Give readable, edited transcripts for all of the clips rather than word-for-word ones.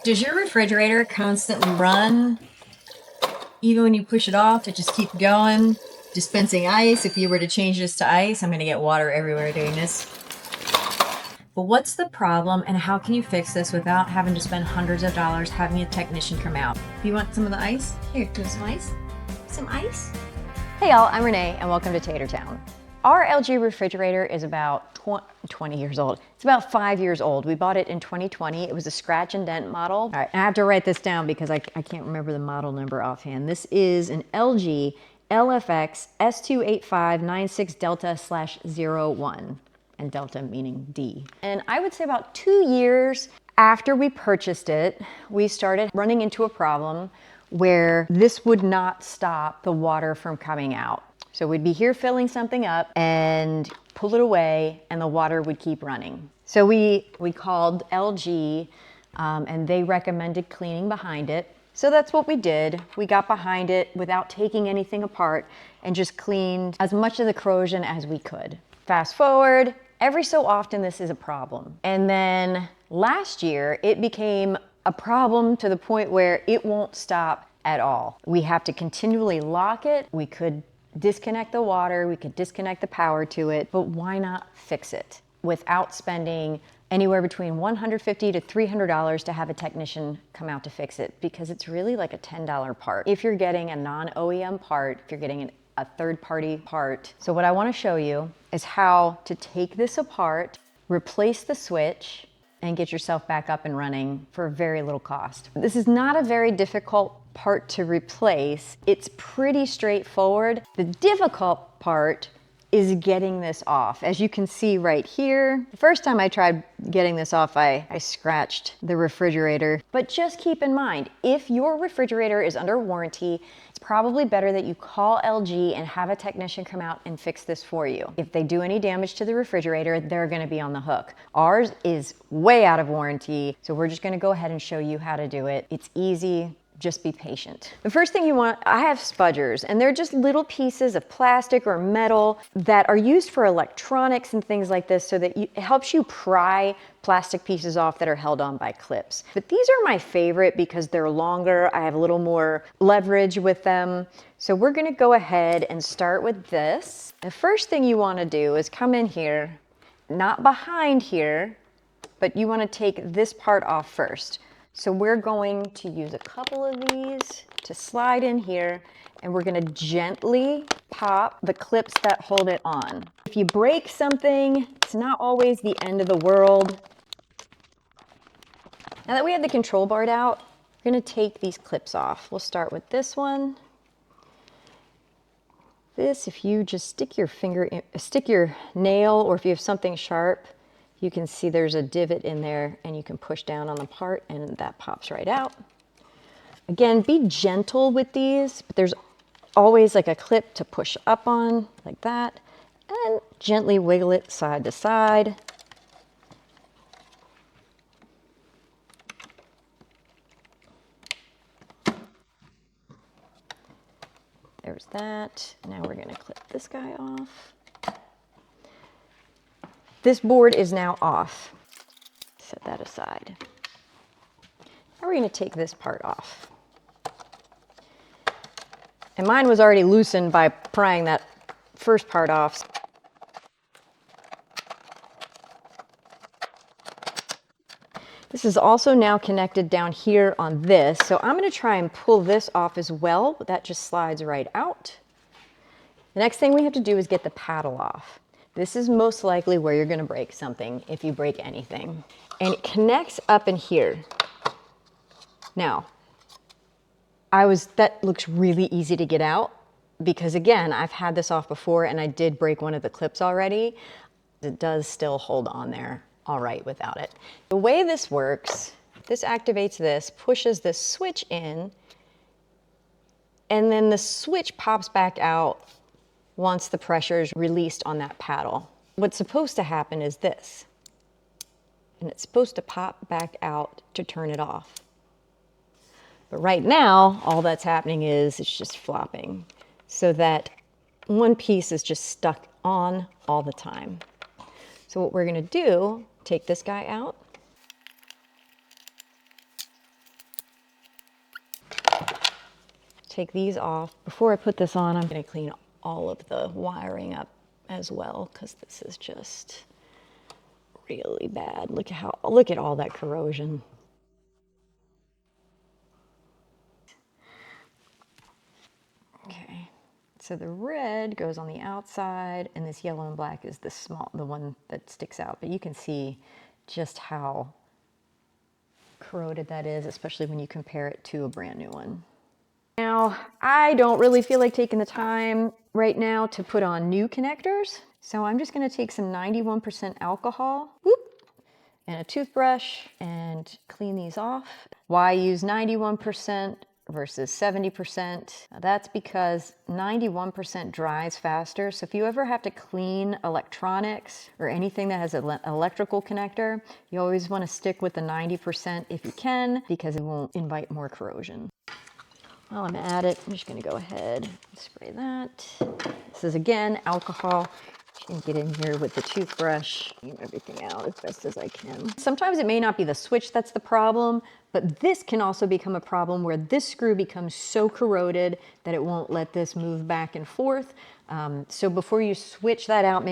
Does your refrigerator constantly run? Even when you push it off, it just keeps going, dispensing ice. If you were to change this to ice, I'm going to get water everywhere doing this. But what's the problem and how can you fix this without having to spend hundreds of dollars having a technician come out? You want some of the ice? Here, do some ice. Some ice? Hey y'all, I'm Renee and welcome to Tater Town. Our LG refrigerator is about 20 years old. It's about 5 years old. We bought it in 2020. It was a scratch and dent model. All right, I have to write this down because I can't remember the model number offhand. This is an LG LFXS28596D/01, and delta meaning D. And I would say about 2 years after we purchased it, we started running into a problem where this would not stop the water from coming out. So we'd be here filling something up and pull it away and the water would keep running. So we called LG and they recommended cleaning behind it. So that's what we did. We got behind it without taking anything apart and just cleaned as much of the corrosion as we could. Fast forward, every so often this is a problem. And then last year it became a problem to the point where it won't stop at all. We have to continually lock it. We could disconnect the water, we could disconnect the power to it, but why not fix it without spending anywhere between $150 to $300 to have a technician come out to fix it? Because it's really like a $10 part. If you're getting a non-OEM part, if you're getting a third-party part. So what I want to show you is how to take this apart, replace the switch, and get yourself back up and running for very little cost. This is not a very difficult part to replace. It's pretty straightforward. The difficult part is getting this off. As you can see right here, the first time I tried getting this off, I scratched the refrigerator. But just keep in mind, if your refrigerator is under warranty, it's probably better that you call LG and have a technician come out and fix this for you. If they do any damage to the refrigerator, they're gonna be on the hook. Ours is way out of warranty, so we're just gonna go ahead and show you how to do it. It's easy. Just be patient. The first thing you want, I have spudgers, and they're just little pieces of plastic or metal that are used for electronics and things like this, so that it helps you pry plastic pieces off that are held on by clips. But these are my favorite because they're longer. I have a little more leverage with them. So we're gonna go ahead and start with this. The first thing you wanna do is come in here, not behind here, but you wanna take this part off first. So we're going to use a couple of these to slide in here, and we're gonna gently pop the clips that hold it on. If you break something, it's not always the end of the world. Now that we have the control board out, we're gonna take these clips off. We'll start with this one. This, if you just stick your nail, or if you have something sharp, you can see there's a divot in there and you can push down on the part and that pops right out. Again, be gentle with these, but there's always like a clip to push up on like that, and gently wiggle it side to side. There's that. Now we're gonna clip this guy off. This board is now off. Set that aside. Now we're gonna take this part off. And mine was already loosened by prying that first part off. This is also now connected down here on this, so I'm gonna try and pull this off as well, but that just slides right out. The next thing we have to do is get the paddle off. This is most likely where you're gonna break something, if you break anything. And it connects up in here. Now, that looks really easy to get out because again, I've had this off before and I did break one of the clips already. It does still hold on there all right without it. The way this works, this activates this, pushes this switch in, and then the switch pops back out once the pressure is released on that paddle. What's supposed to happen is this, and it's supposed to pop back out to turn it off. But right now, all that's happening is it's just flopping, so that one piece is just stuck on all the time. So what we're gonna do, take this guy out, take these off. Before I put this on, I'm gonna clean all of the wiring up as well, because this is just really bad. Look at all that corrosion. Okay, so the red goes on the outside, and this yellow and black is the one that sticks out. But you can see just how corroded that is, especially when you compare it to a brand new one. Now, I don't really feel like taking the time right now to put on new connectors, so I'm just gonna take some 91% alcohol, whoop, and a toothbrush and clean these off. Why use 91% versus 70%? That's because 91% dries faster. So if you ever have to clean electronics or anything that has an electrical connector, you always want to stick with the 90% if you can, because it won't invite more corrosion. While I'm at it, I'm just going to go ahead and spray that. This is, again, alcohol. And get in here with the toothbrush, clean everything out as best as I can. Sometimes it may not be the switch that's the problem, but this can also become a problem where this screw becomes so corroded that it won't let this move back and forth. So before you switch that out,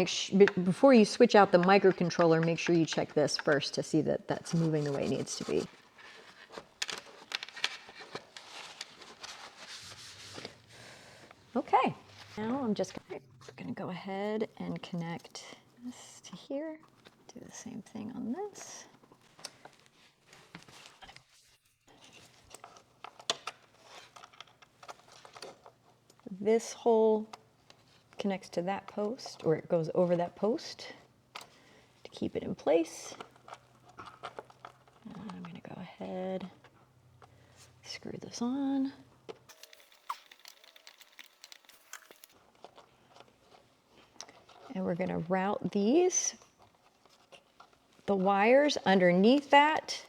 before you switch out the microcontroller, make sure you check this first to see that that's moving the way it needs to be. Okay, now I'm just going to go ahead and connect this to here. Do the same thing on this. This hole connects to that post, or it goes over that post to keep it in place. And I'm going to go ahead, screw this on. And we're going to route the wires underneath that,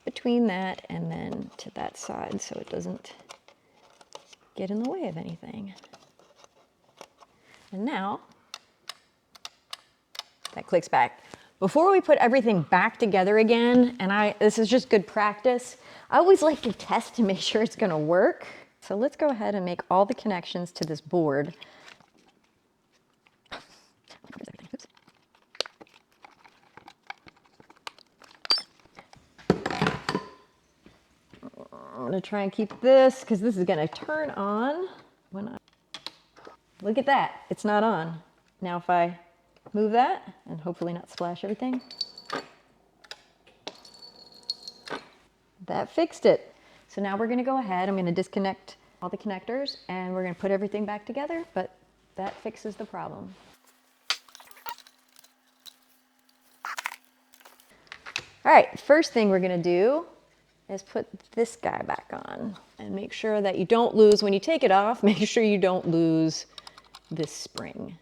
between that, and then to that side so it doesn't get in the way of anything. And now, that clicks back. Before we put everything back together again, and this is just good practice, I always like to test to make sure it's going to work. So let's go ahead and make all the connections to this board. I'm going to try and keep this, because this is going to turn on when I... Look at that. It's not on. Now if I move that, and hopefully not splash everything. That fixed it. So now we're going to go ahead. I'm going to disconnect all the connectors, and we're going to put everything back together, but that fixes the problem. All right, first thing we're going to do is put this guy back on and make sure that you don't lose, when you take it off, make sure you don't lose this spring.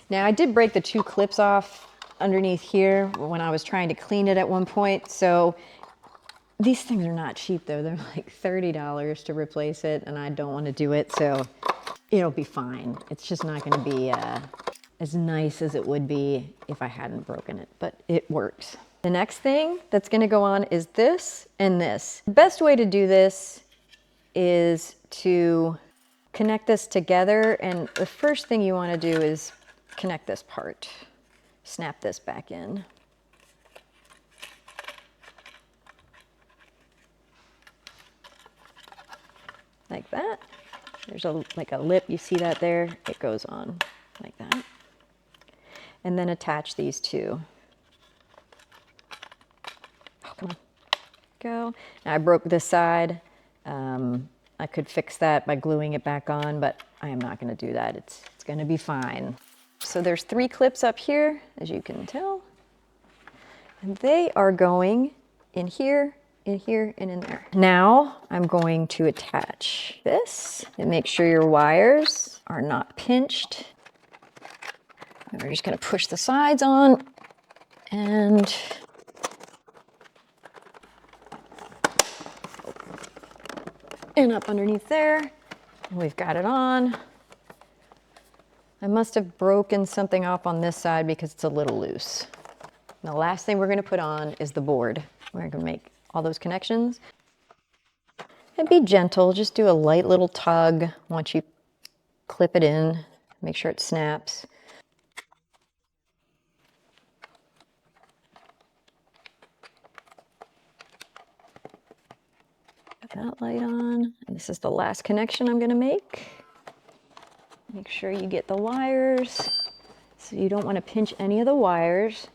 Now I did break the two clips off underneath here when I was trying to clean it at one point, so these things are not cheap though. They're like $30 to replace it, and I don't want to do it, so it'll be fine. It's just not going to be as nice as it would be if I hadn't broken it, but it works. The next thing that's going to go on is this and this. The best way to do this is to connect this together, and the first thing you want to do is connect this part. Snap this back in. Like that. There's like a lip, you see that there? It goes on like that. And then attach these two. Oh, come on. Go. Now I broke this side. I could fix that by gluing it back on, but I am not going to do that. It's going to be fine. So there's 3 clips up here, as you can tell. And they are going in here, in here, and in there. Now I'm going to attach this and make sure your wires are not pinched. And we're just going to push the sides on and up underneath there. We've got it on. I must have broken something off on this side because it's a little loose. The last thing we're going to put on is the board. We're going to make all those connections. And be gentle, just do a light little tug once you clip it in. Make sure it snaps. Got that light on. And this is the last connection I'm going to make. Make sure you get the wires. So you don't want to pinch any of the wires.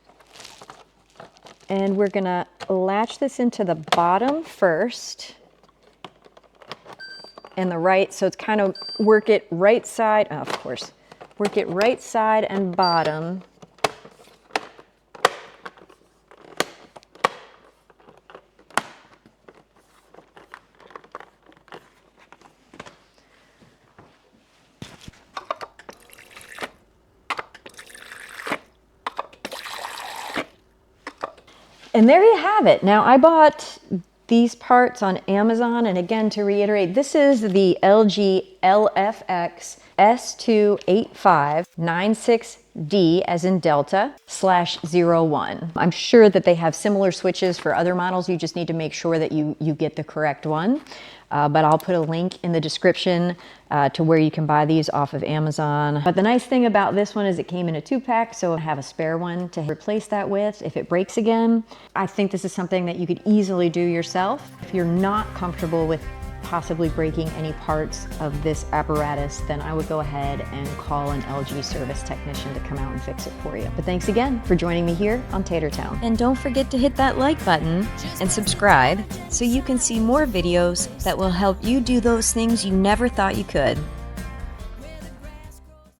And we're going to latch this into the bottom first. And the right, so it's kind of work it right side, oh, of course, work it right side and bottom. And there you have it. Now I bought these parts on Amazon, and again, to reiterate, this is the LG LFXS28596D as in Delta /01. I'm sure that they have similar switches for other models. You just need to make sure that you get the correct one. But I'll put a link in the description to where you can buy these off of Amazon. But the nice thing about this one is it came in a 2-pack, so I have a spare one to replace that with if it breaks again. I think this is something that you could easily do yourself. If you're not comfortable with possibly breaking any parts of this apparatus, then I would go ahead and call an LG service technician to come out and fix it for you. But thanks again for joining me here on Tater Town. And don't forget to hit that like button and subscribe so you can see more videos that will help you do those things you never thought you could.